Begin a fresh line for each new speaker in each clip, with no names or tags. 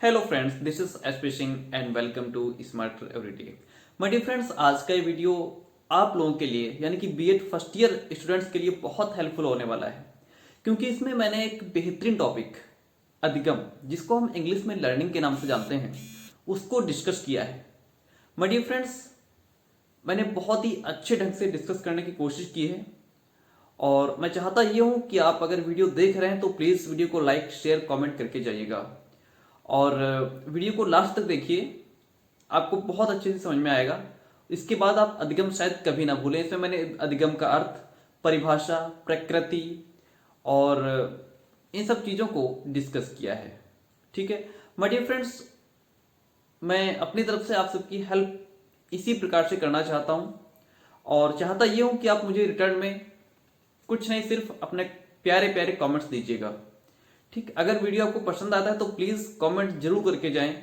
Hello friends, this is SP Singh and welcome to smarter everyday. My dear friends, आज का ये video आप लोगों के लिए यानी कि बीएड फर्स्ट ईयर स्टूडेंट्स के लिए बहुत हेल्पफुल होने वाला है, क्योंकि इसमें मैंने एक बेहतरीन टॉपिक अधिगम, जिसको हम इंग्लिश में लर्निंग के नाम से जानते हैं, उसको डिस्कस किया है। माय डियर फ्रेंड्स, मैंने बहुत ही अच्छे ढंग से डिस्कस करने की कोशिश की है और मैं चाहता ये हूं कि आप अगर वीडियो देख रहे हैं तो प्लीज़ वीडियो को लाइक शेयर कमेंट करके जाइएगा और वीडियो को लास्ट तक देखिए, आपको बहुत अच्छे से समझ में आएगा। इसके बाद आप अधिगम शायद कभी ना भूलें। इसमें मैंने अधिगम का अर्थ, परिभाषा, प्रकृति और इन सब चीज़ों को डिस्कस किया है। ठीक है माय डियर फ्रेंड्स, मैं अपनी तरफ से आप सबकी हेल्प इसी प्रकार से करना चाहता हूं और चाहता ये हूं कि आप मुझे रिटर्न में कुछ नहीं, सिर्फ अपने प्यारे प्यारे कमेंट्स दीजिएगा। ठीक, अगर वीडियो आपको पसंद आता है तो प्लीज़ कमेंट जरूर करके जाएं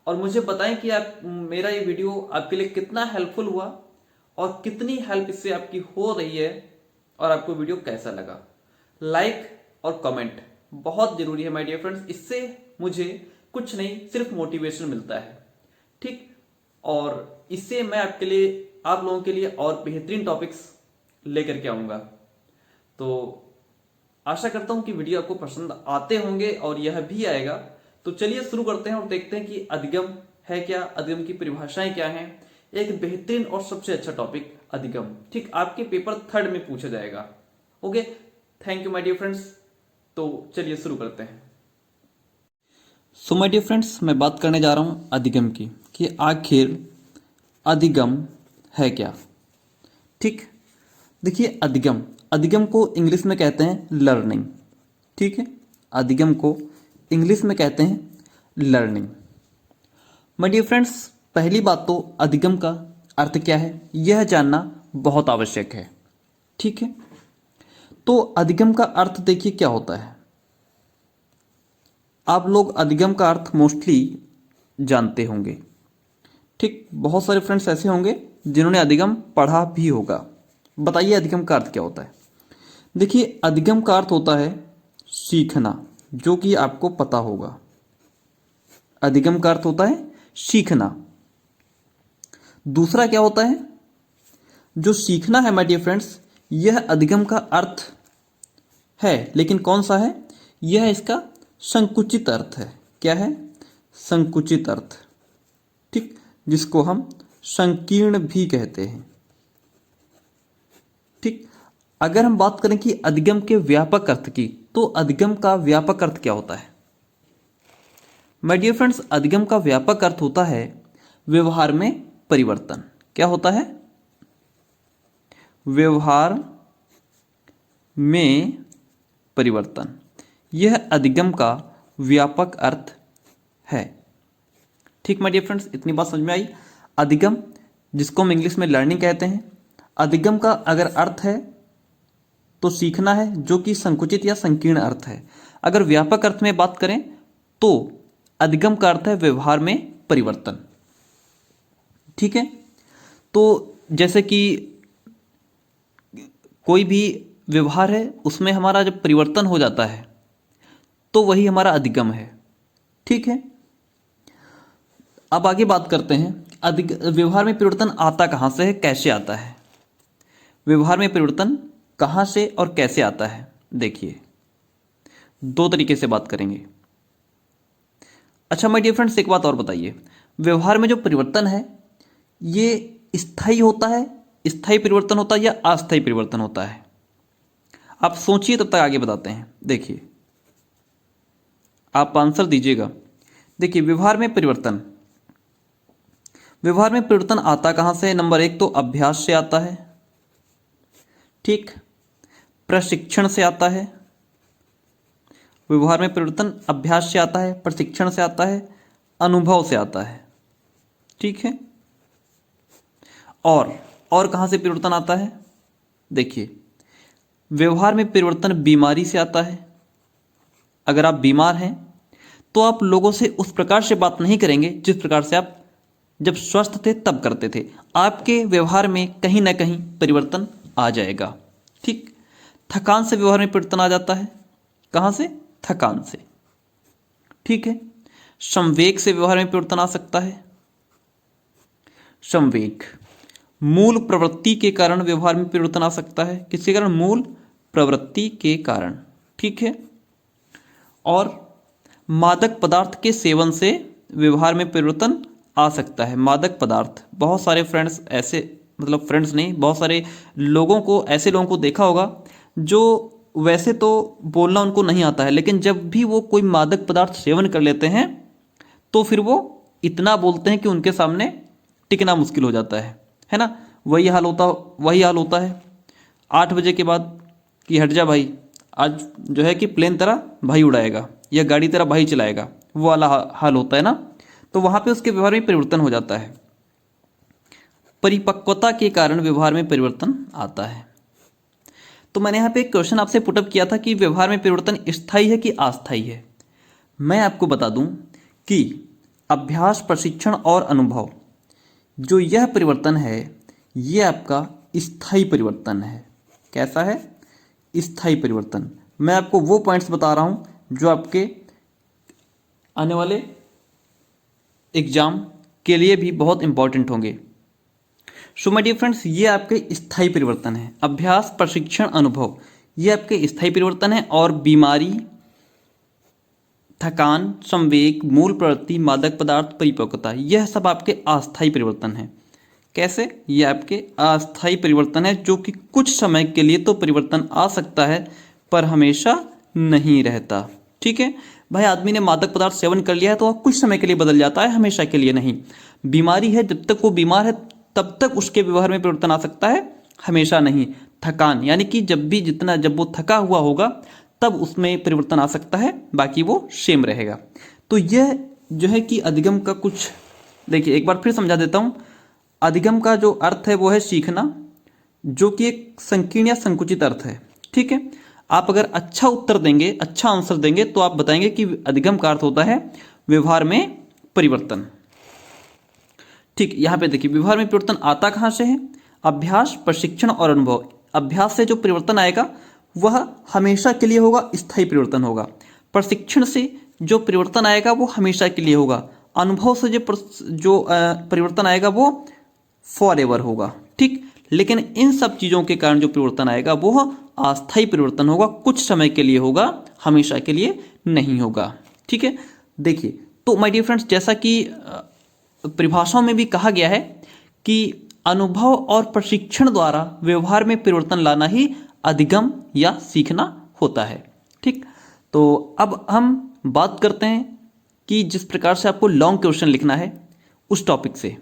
और मुझे बताएं कि आप मेरा ये वीडियो आपके लिए कितना हेल्पफुल हुआ और कितनी हेल्प इससे आपकी हो रही है और आपको वीडियो कैसा लगा। लाइक और कमेंट बहुत जरूरी है माय डियर फ्रेंड्स, इससे मुझे कुछ नहीं, सिर्फ मोटिवेशन मिलता है। ठीक, और इससे मैं आपके लिए, आप लोगों के लिए और बेहतरीन टॉपिक्स लेकर के आऊंगा। तो आशा करता हूं कि वीडियो आपको पसंद आते होंगे और यह भी आएगा। तो चलिए शुरू करते हैं और देखते हैं कि अधिगम है क्या, अधिगम की परिभाषाएं क्या हैं। एक बेहतरीन और सबसे अच्छा टॉपिक अधिगम, ठीक, आपके पेपर 3rd में पूछा जाएगा। Okay, thank you my dear friends. तो चलिए शुरू करते हैं। सो माय डियर फ्रेंड्स, मैं बात करने जा रहा हूं अधिगम की, कि आखिर अधिगम है क्या। ठीक, देखिए अधिगम, अधिगम को इंग्लिश में कहते हैं लर्निंग। ठीक है, अधिगम को इंग्लिश में कहते हैं लर्निंग। माय डियर फ्रेंड्स, पहली बात तो अधिगम का अर्थ क्या है यह जानना बहुत आवश्यक है। ठीक है, तो अधिगम का अर्थ देखिए क्या होता है। आप लोग अधिगम का अर्थ मोस्टली जानते होंगे। ठीक, बहुत सारे फ्रेंड्स ऐसे होंगे जिन्होंने अधिगम पढ़ा भी होगा। बताइए अधिगम का अर्थ क्या होता है। देखिए अधिगम का अर्थ होता है सीखना, जो कि आपको पता होगा। अधिगम का अर्थ होता है सीखना। दूसरा क्या होता है, जो सीखना है माय डियर फ्रेंड्स, यह अधिगम का अर्थ है, लेकिन कौन सा है, यह इसका संकुचित अर्थ है। क्या है, संकुचित अर्थ। ठीक, जिसको हम संकीर्ण भी कहते हैं। ठीक, अगर हम बात करें कि अधिगम के व्यापक अर्थ की, तो अधिगम का व्यापक अर्थ क्या होता है माय डियर फ्रेंड्स। अधिगम का व्यापक अर्थ होता है व्यवहार में परिवर्तन। क्या होता है, व्यवहार में परिवर्तन, यह अधिगम का व्यापक अर्थ है। ठीक माय डियर फ्रेंड्स, इतनी बात समझ में आई। अधिगम, जिसको हम इंग्लिश में लर्निंग कहते हैं, अधिगम का अगर अर्थ है तो सीखना है, जो कि संकुचित या संकीर्ण अर्थ है। अगर व्यापक अर्थ में बात करें तो अधिगम का अर्थ है व्यवहार में परिवर्तन। ठीक है, तो जैसे कि कोई भी व्यवहार है, उसमें हमारा जब परिवर्तन हो जाता है तो वही हमारा अधिगम है। ठीक है, अब आगे बात करते हैं व्यवहार में परिवर्तन आता कहां से है, कैसे आता है। व्यवहार में परिवर्तन कहां से और कैसे आता है, देखिए दो तरीके से बात करेंगे। अच्छा माय डियर फ्रेंड्स, एक बात और बताइए, व्यवहार में जो परिवर्तन है ये स्थायी होता है, स्थायी परिवर्तन होता है या अस्थायी परिवर्तन होता है। आप सोचिए, तब तक आगे बताते हैं। देखिए आप आंसर दीजिएगा। देखिए व्यवहार में परिवर्तन, व्यवहार में परिवर्तन आता कहां से है। नंबर 1 तो अभ्यास से आता है। ठीक, प्रशिक्षण से आता है। व्यवहार में परिवर्तन अभ्यास से आता है, प्रशिक्षण से आता है, अनुभव से आता है। ठीक है, और कहां से परिवर्तन आता है, देखिए व्यवहार में परिवर्तन बीमारी से आता है। अगर आप बीमार हैं तो आप लोगों से उस प्रकार से बात नहीं करेंगे जिस प्रकार से आप जब स्वस्थ थे तब करते थे। आपके व्यवहार में कहीं ना कहीं परिवर्तन आ जाएगा। ठीक, थकान से व्यवहार में परिवर्तन आ जाता है। कहां से, थकान से। ठीक है, संवेग से व्यवहार में परिवर्तन आ सकता है। संवेग मूल प्रवृत्ति के कारण व्यवहार में परिवर्तन आ सकता है। किसके कारण? मूल प्रवृत्ति के कारण। ठीक है। और मादक पदार्थ के सेवन से व्यवहार में परिवर्तन आ सकता है। मादक पदार्थ, बहुत सारे फ्रेंड्स ऐसे, मतलब फ्रेंड्स नहीं, बहुत सारे लोगों को, ऐसे लोगों को देखा होगा जो वैसे तो बोलना उनको नहीं आता है, लेकिन जब भी वो कोई मादक पदार्थ सेवन कर लेते हैं तो फिर वो इतना बोलते हैं कि उनके सामने टिकना मुश्किल हो जाता है ना। वही हाल होता है 8 बजे के बाद कि हट जा भाई, आज जो है कि प्लेन तेरा भाई उड़ाएगा या गाड़ी तेरा भाई चलाएगा, वो वाला हाल होता है ना। तो वहाँ पे उसके व्यवहार में परिवर्तन हो जाता है। परिपक्वता के कारण व्यवहार में परिवर्तन आता है। तो मैंने यहाँ पे एक क्वेश्चन आपसे पुटअप किया था कि व्यवहार में परिवर्तन स्थायी है कि अस्थायी है। मैं आपको बता दूं कि अभ्यास, प्रशिक्षण और अनुभव, जो यह परिवर्तन है ये आपका स्थायी परिवर्तन है। कैसा है? स्थायी परिवर्तन। मैं आपको वो पॉइंट्स बता रहा हूं जो आपके आने वाले एग्जाम के लिए भी बहुत इंपॉर्टेंट होंगे। सो माय डियर फ्रेंड्स, ये आपके स्थायी परिवर्तन है। अभ्यास, प्रशिक्षण, अनुभव, ये आपके स्थायी परिवर्तन है। और बीमारी, थकान, संवेग, मूल प्रवृत्ति, मादक पदार्थ, परिपक्वता, यह सब आपके अस्थायी परिवर्तन है। कैसे? ये आपके अस्थायी परिवर्तन है जो कि कुछ समय के लिए तो परिवर्तन आ सकता है पर हमेशा नहीं रहता। ठीक है भाई, आदमी ने मादक पदार्थ सेवन कर लिया है तो वह कुछ समय के लिए बदल जाता है, हमेशा के लिए नहीं। बीमारी है, जब तक वो बीमार है तब तक उसके व्यवहार में परिवर्तन आ सकता है, हमेशा नहीं। थकान, यानी कि जब वो थका हुआ होगा तब उसमें परिवर्तन आ सकता है, बाकी वो सेम रहेगा। तो यह जो है कि अधिगम का कुछ, देखिए एक बार फिर समझा देता हूं। अधिगम का जो अर्थ है वो है सीखना, जो कि एक संकीर्ण या संकुचित अर्थ है। ठीक है, आप अगर अच्छा उत्तर देंगे, अच्छा आंसर देंगे तो आप बताएंगे कि अधिगम का अर्थ होता है व्यवहार में परिवर्तन। ठीक, यहां पे देखिए व्यवहार में परिवर्तन आता कहां से है? अभ्यास, प्रशिक्षण और अनुभव। अभ्यास से जो परिवर्तन आएगा वह हमेशा के लिए होगा, स्थायी परिवर्तन होगा। प्रशिक्षण से जो परिवर्तन आएगा वो हमेशा के लिए होगा। अनुभव से जो परिवर्तन आएगा वो फॉर एवर होगा। ठीक, लेकिन इन सब चीजों के कारण जो परिवर्तन आएगा वो अस्थायी परिवर्तन होगा, कुछ समय के लिए होगा, हमेशा के लिए नहीं होगा। ठीक है, देखिए तो माय डियर फ्रेंड्स, जैसा कि परिभाषाओं में भी कहा गया है कि अनुभव और प्रशिक्षण द्वारा व्यवहार में परिवर्तन लाना ही अधिगम या सीखना होता है। ठीक, तो अब हम बात करते हैं कि जिस प्रकार से आपको लॉन्ग क्वेश्चन लिखना है उस टॉपिक से।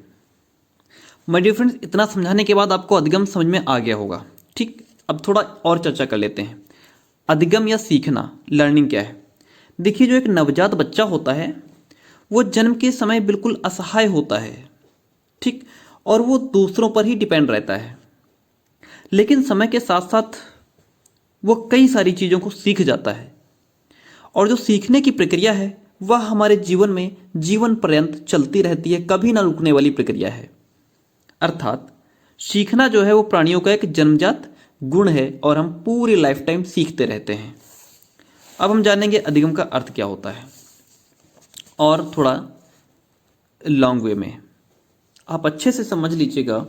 माय डियर फ्रेंड्स, इतना समझाने के बाद आपको अधिगम समझ में आ गया होगा। ठीक, अब थोड़ा और चर्चा कर लेते हैं। अधिगम या सीखना, लर्निंग क्या है? देखिए, जो एक नवजात बच्चा होता है वो जन्म के समय बिल्कुल असहाय होता है। ठीक, और वो दूसरों पर ही डिपेंड रहता है, लेकिन समय के साथ साथ वो कई सारी चीज़ों को सीख जाता है। और जो सीखने की प्रक्रिया है वह हमारे जीवन में जीवन पर्यंत चलती रहती है, कभी ना रुकने वाली प्रक्रिया है। अर्थात सीखना जो है वो प्राणियों का एक जन्मजात गुण है और हम पूरी लाइफ टाइम सीखते रहते हैं। अब हम जानेंगे अधिगम का अर्थ क्या होता है, और थोड़ा लॉन्ग वे में। आप अच्छे से समझ लीजिएगा,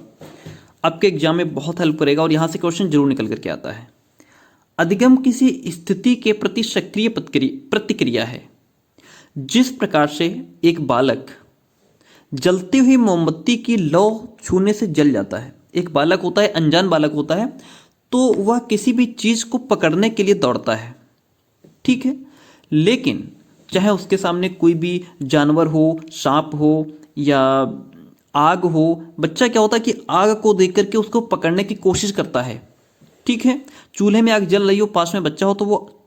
आपके एग्जाम में बहुत हेल्प करेगा और यहाँ से क्वेश्चन जरूर निकल करके आता है। अधिगम किसी स्थिति के प्रति सक्रिय प्रतिक्रिया है। जिस प्रकार से एक बालक जलती हुई मोमबत्ती की लौ छूने से जल जाता है, एक बालक होता है, अनजान बालक होता है, तो वह किसी भी चीज को पकड़ने के लिए दौड़ता है। ठीक है, लेकिन चाहे उसके सामने कोई भी जानवर हो, सांप हो या आग हो, बच्चा क्या होता है कि आग को देख करके उसको पकड़ने की कोशिश करता है। ठीक है, चूल्हे में आग जल रही हो, पास में बच्चा हो तो वो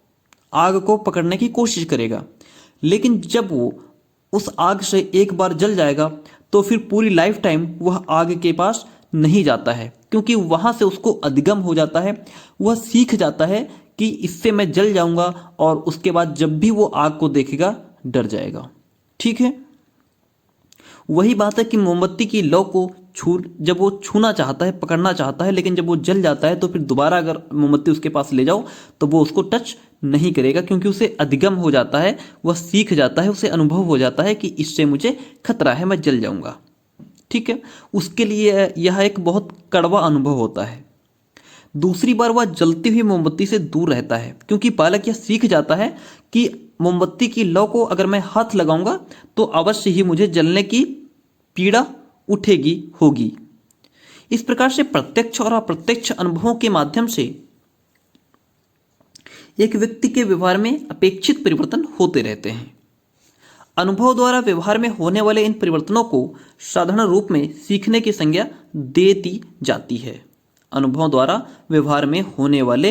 आग को पकड़ने की कोशिश करेगा, लेकिन जब वो उस आग से एक बार जल जाएगा तो फिर पूरी लाइफ टाइम वह आग के पास नहीं जाता है, क्योंकि वहां से उसको अधिगम हो जाता है, वह सीख जाता है कि इससे मैं जल जाऊंगा, और उसके बाद जब भी वो आग को देखेगा डर जाएगा। ठीक है, वही बात है कि मोमबत्ती की लौ को जब वो छूना चाहता है, पकड़ना चाहता है, लेकिन जब वो जल जाता है तो फिर दोबारा अगर मोमबत्ती उसके पास ले जाओ तो वो उसको टच नहीं करेगा, क्योंकि उसे अधिगम हो जाता है, वह सीख जाता है, उसे अनुभव हो जाता है कि इससे मुझे खतरा है, मैं जल जाऊंगा। ठीक है, उसके लिए यह एक बहुत कड़वा अनुभव होता है। दूसरी बार वह जलती हुई मोमबत्ती से दूर रहता है, क्योंकि बालक यह सीख जाता है कि मोमबत्ती की लौ को अगर मैं हाथ लगाऊंगा तो अवश्य ही मुझे जलने की पीड़ा उठेगी होगी। इस प्रकार से प्रत्यक्ष और अप्रत्यक्ष अनुभवों के माध्यम से एक व्यक्ति के व्यवहार में अपेक्षित परिवर्तन होते रहते हैं। अनुभव द्वारा व्यवहार में होने वाले इन परिवर्तनों को साधारण रूप में सीखने की संज्ञा दे दी जाती है। अनुभव द्वारा व्यवहार में होने वाले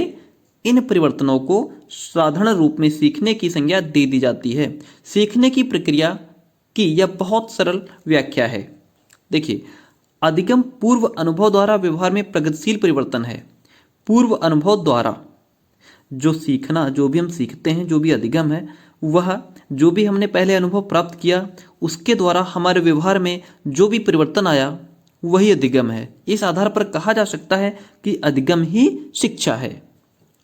इन परिवर्तनों को साधारण रूप में सीखने की संज्ञा दे दी जाती है। सीखने की प्रक्रिया की यह बहुत सरल व्याख्या है। देखिए, अधिगम पूर्व अनुभव द्वारा व्यवहार में प्रगतिशील परिवर्तन है। पूर्व अनुभव द्वारा जो सीखना, जो भी हम सीखते हैं, जो भी अधिगम है, वह जो भी हमने पहले अनुभव प्राप्त किया उसके द्वारा हमारे व्यवहार में जो भी परिवर्तन आया वही अधिगम है। इस आधार पर कहा जा सकता है कि अधिगम ही शिक्षा है।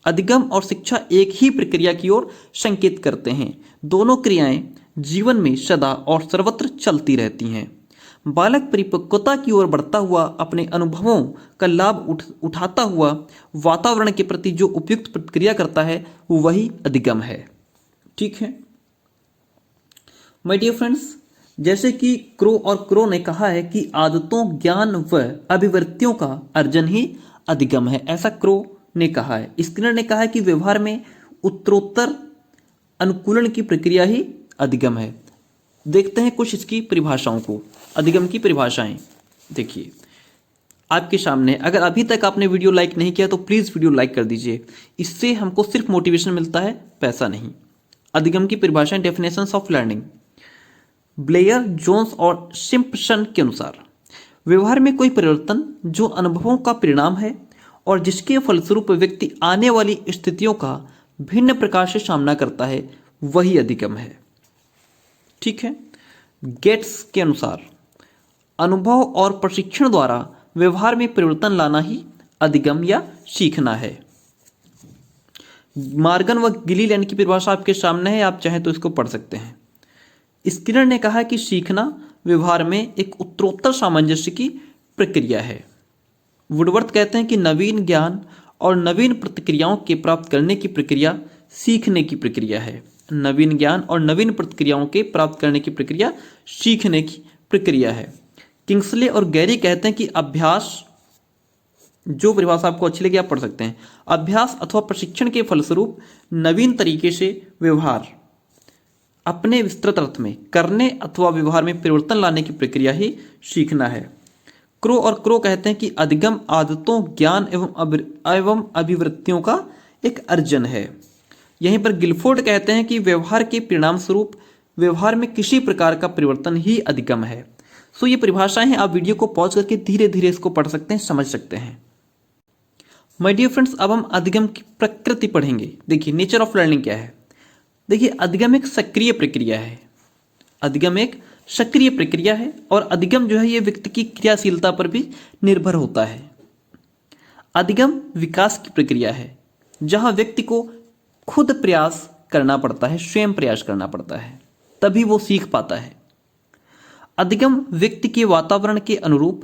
अधिगम और शिक्षा एक ही प्रक्रिया की ओर संकेत करते हैं। दोनों क्रियाएं जीवन में सदा और सर्वत्र चलती रहती हैं। बालक परिपक्वता की ओर बढ़ता हुआ अपने अनुभवों का लाभ उठाता हुआ वातावरण के प्रति जो उपयुक्त प्रतिक्रिया करता है वही अधिगम है। ठीक है माय डियर फ्रेंड्स, जैसे कि क्रो ने कहा है कि आदतों, ज्ञान व अभिवृत्तियों का अर्जन ही अधिगम है। ऐसा क्रो ने कहा है। स्किनर ने कहा है कि व्यवहार में उत्तरोत्तर अनुकूलन की प्रक्रिया ही अधिगम है। देखते हैं कुछ इसकी परिभाषाओं को, अधिगम की परिभाषाएं। देखिए आपके सामने, अगर अभी तक आपने वीडियो लाइक नहीं किया तो प्लीज़ वीडियो लाइक कर दीजिए। इससे हमको सिर्फ मोटिवेशन मिलता है, पैसा नहीं। अधिगम की परिभाषाएं, definitions of learning. Blair, Jones और सिम्पसन के अनुसार व्यवहार में कोई परिवर्तन जो अनुभवों का परिणाम है और जिसके फलस्वरूप व्यक्ति आने वाली स्थितियों का भिन्न प्रकार से सामना करता है वही अधिगम है। ठीक है, गेट्स के अनुसार अनुभव और प्रशिक्षण द्वारा व्यवहार में परिवर्तन लाना ही अधिगम या सीखना है। मार्गन व गिलीलैंड की परिभाषा आपके सामने है, आप चाहें तो इसको पढ़ सकते हैं। स्किनर ने कहा कि सीखना व्यवहार में एक उत्तरोत्तर सामंजस्य की प्रक्रिया है। वुडवर्थ कहते हैं कि नवीन ज्ञान और नवीन प्रतिक्रियाओं के प्राप्त करने की प्रक्रिया सीखने की प्रक्रिया है। नवीन ज्ञान और नवीन प्रतिक्रियाओं के प्राप्त करने की प्रक्रिया सीखने की प्रक्रिया है। किंग्सले और गैरी कहते हैं कि अभ्यास, जो परिभाषा आपको अच्छी लगी आप पढ़ सकते हैं, अभ्यास अथवा प्रशिक्षण के फलस्वरूप नवीन तरीके से व्यवहार अपने विस्तृत अर्थ में करने अथवा व्यवहार में परिवर्तन लाने की प्रक्रिया ही सीखना है। क्रो कहते हैं कि अधिगम आदतों, ज्ञान एवं अभिवृत्तियों का एक अर्जन है। यहीं पर गिलफोर्ड कहते हैं कि व्यवहार के परिणाम स्वरूप व्यवहार में किसी प्रकार का परिवर्तन ही अधिगम है। सो ये परिभाषाएं हैं, आप वीडियो को पॉज करके धीरे धीरे इसको पढ़ सकते हैं, समझ सकते हैं। माय डियर फ्रेंड्स, अब हम अधिगम की प्रकृति पढ़ेंगे। देखिए नेचर ऑफ लर्निंग क्या है। देखिए अधिगम एक सक्रिय प्रक्रिया है। अधिगम एक सक्रिय प्रक्रिया है और अधिगम जो है ये व्यक्ति की क्रियाशीलता पर भी निर्भर होता है। अधिगम विकास की प्रक्रिया है जहां व्यक्ति को खुद प्रयास करना पड़ता है, स्वयं प्रयास करना पड़ता है, तभी वो सीख पाता है। अधिगम व्यक्ति के वातावरण के अनुरूप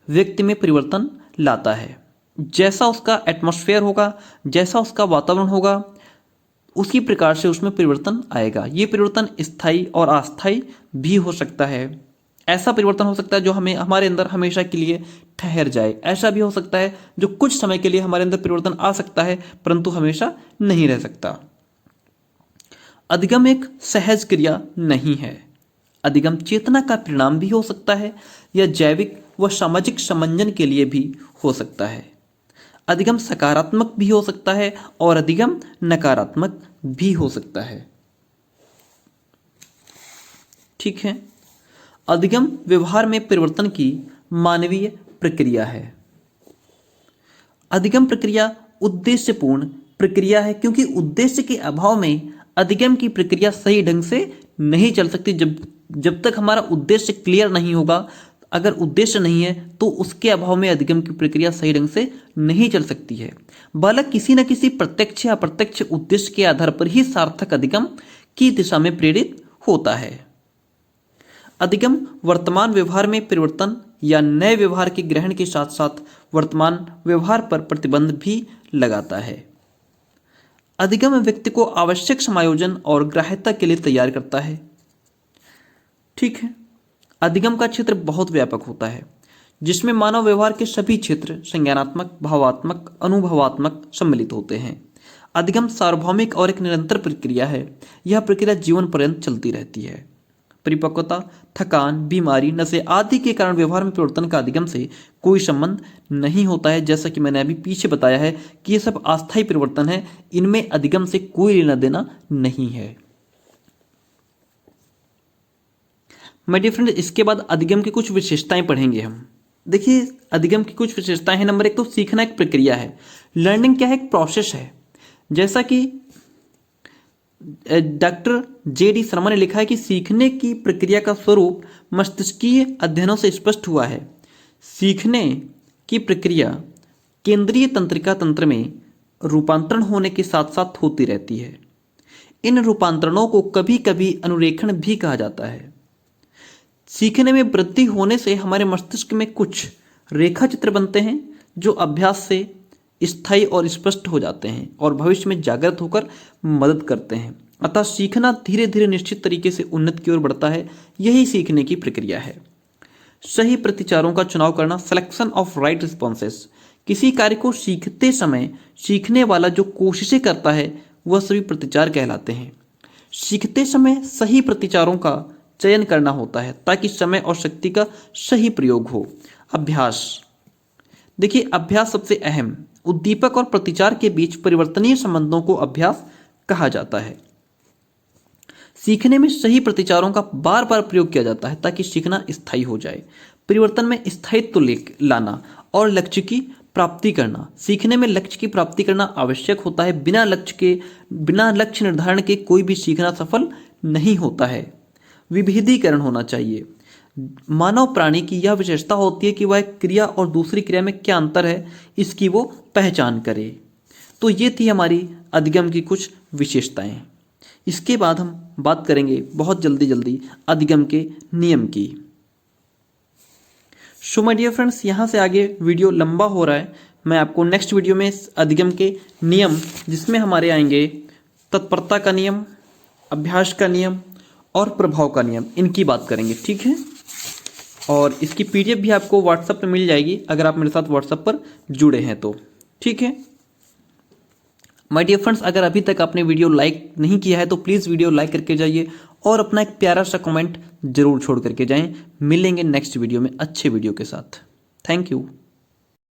व्यक्ति में परिवर्तन लाता है। जैसा उसका एटमॉस्फेयर होगा, जैसा उसका वातावरण होगा, उसी प्रकार से उसमें परिवर्तन आएगा। ये परिवर्तन स्थायी और अस्थायी भी हो सकता है। ऐसा परिवर्तन हो सकता है जो हमें हमारे अंदर हमेशा के लिए ठहर जाए। ऐसा भी हो सकता है जो कुछ समय के लिए हमारे अंदर परिवर्तन आ सकता है परंतु हमेशा नहीं रह सकता। अधिगम एक सहज क्रिया नहीं है। अधिगम चेतना का परिणाम भी हो सकता है या जैविक व सामाजिक समंजन के लिए भी हो सकता है। अधिगम सकारात्मक भी हो सकता है और अधिगम नकारात्मक भी हो सकता है। ठीक है, अधिगम व्यवहार में परिवर्तन की मानवीय प्रक्रिया है। अधिगम प्रक्रिया उद्देश्यपूर्ण प्रक्रिया है क्योंकि उद्देश्य के अभाव में अधिगम की प्रक्रिया सही ढंग से नहीं चल सकती। जब तक हमारा उद्देश्य क्लियर नहीं होगा, अगर उद्देश्य नहीं है तो उसके अभाव में अधिगम की प्रक्रिया सही ढंग से नहीं चल सकती है। बालक किसी न किसी प्रत्यक्ष या अप्रत्यक्ष उद्देश्य के आधार पर ही सार्थक अधिगम की दिशा में प्रेरित होता है। अधिगम वर्तमान व्यवहार में परिवर्तन या नए व्यवहार के ग्रहण के साथ साथ वर्तमान व्यवहार पर प्रतिबंध भी लगाता है। अधिगम व्यक्ति को आवश्यक समायोजन और ग्राह्यता के लिए तैयार करता है। ठीक है, अधिगम का क्षेत्र बहुत व्यापक होता है जिसमें मानव व्यवहार के सभी क्षेत्र संज्ञानात्मक, भावात्मक, अनुभवात्मक सम्मिलित होते हैं। अधिगम सार्वभौमिक और एक निरंतर प्रक्रिया है। यह प्रक्रिया जीवन पर्यंत चलती रहती है। परिपक्वता, थकान, बीमारी, नशे आदि के कारण व्यवहार में परिवर्तन का अधिगम से कोई संबंध नहीं होता है। जैसा कि मैंने अभी पीछे बताया है कि ये सब अस्थायी परिवर्तन है, इनमें अधिगम से कोई लेना देना नहीं है। माय डियर फ्रेंड, इसके बाद अधिगम की कुछ विशेषताएं पढ़ेंगे हम। देखिए, अधिगम की कुछ विशेषताएं हैं। नंबर 1 तो सीखना एक प्रक्रिया है। लर्निंग क्या है? एक प्रोसेस है। जैसा कि डॉक्टर जे.डी. शर्मा ने लिखा है कि सीखने की प्रक्रिया का स्वरूप मस्तिष्कीय अध्ययनों से स्पष्ट हुआ है। सीखने की प्रक्रिया केंद्रीय तंत्रिका तंत्र में रूपांतरण होने के साथ साथ होती रहती है। इन रूपांतरणों को कभी कभी अनुरेखण भी कहा जाता है। सीखने में वृद्धि होने से हमारे मस्तिष्क में कुछ रेखा चित्र बनते हैं जो अभ्यास से स्थायी और स्पष्ट हो जाते हैं और भविष्य में जागृत होकर मदद करते हैं। अतः सीखना धीरे धीरे निश्चित तरीके से उन्नति की ओर बढ़ता है। यही सीखने की प्रक्रिया है। सही प्रतिचारों का चुनाव करना, सिलेक्शन ऑफ राइट रिस्पॉन्सेस। किसी कार्य को सीखते समय सीखने वाला जो कोशिशें करता है वह सभी प्रतिचार कहलाते हैं। सीखते समय सही प्रतिचारों का चयन करना होता है ताकि समय और शक्ति का सही प्रयोग हो। अभ्यास, देखिए अभ्यास सबसे अहम। उद्दीपक और प्रतिचार के बीच परिवर्तनीय संबंधों को अभ्यास कहा जाता है। सीखने में सही प्रतिचारों का बार बार प्रयोग किया जाता है ताकि सीखना स्थायी हो जाए। परिवर्तन में स्थायित्व लाना और लक्ष्य की प्राप्ति करना। सीखने में लक्ष्य की प्राप्ति करना आवश्यक होता है। बिना लक्ष्य निर्धारण के कोई भी सीखना सफल नहीं होता है। विभेदीकरण होना चाहिए। मानव प्राणी की यह विशेषता होती है कि वह एक क्रिया और दूसरी क्रिया में क्या अंतर है इसकी वो पहचान करे। तो ये थी हमारी अधिगम की कुछ विशेषताएं। इसके बाद हम बात करेंगे बहुत जल्दी अधिगम के नियम की। सो माय डियर फ्रेंड्स, यहाँ से आगे वीडियो लंबा हो रहा है। मैं आपको नेक्स्ट वीडियो में अधिगम के नियम, जिसमें हमारे आएंगे तत्परता का नियम, अभ्यास का नियम और प्रभाव का नियम, इनकी बात करेंगे। ठीक है, और इसकी पीडीएफ भी आपको व्हाट्सएप पर मिल जाएगी अगर आप मेरे साथ व्हाट्सएप पर जुड़े हैं तो। ठीक है माय डियर फ्रेंड्स, अगर अभी तक आपने वीडियो लाइक नहीं किया है तो प्लीज़ वीडियो लाइक करके जाइए और अपना एक प्यारा सा कमेंट जरूर छोड़ करके जाएं। मिलेंगे नेक्स्ट वीडियो में अच्छे वीडियो के साथ। Thank you.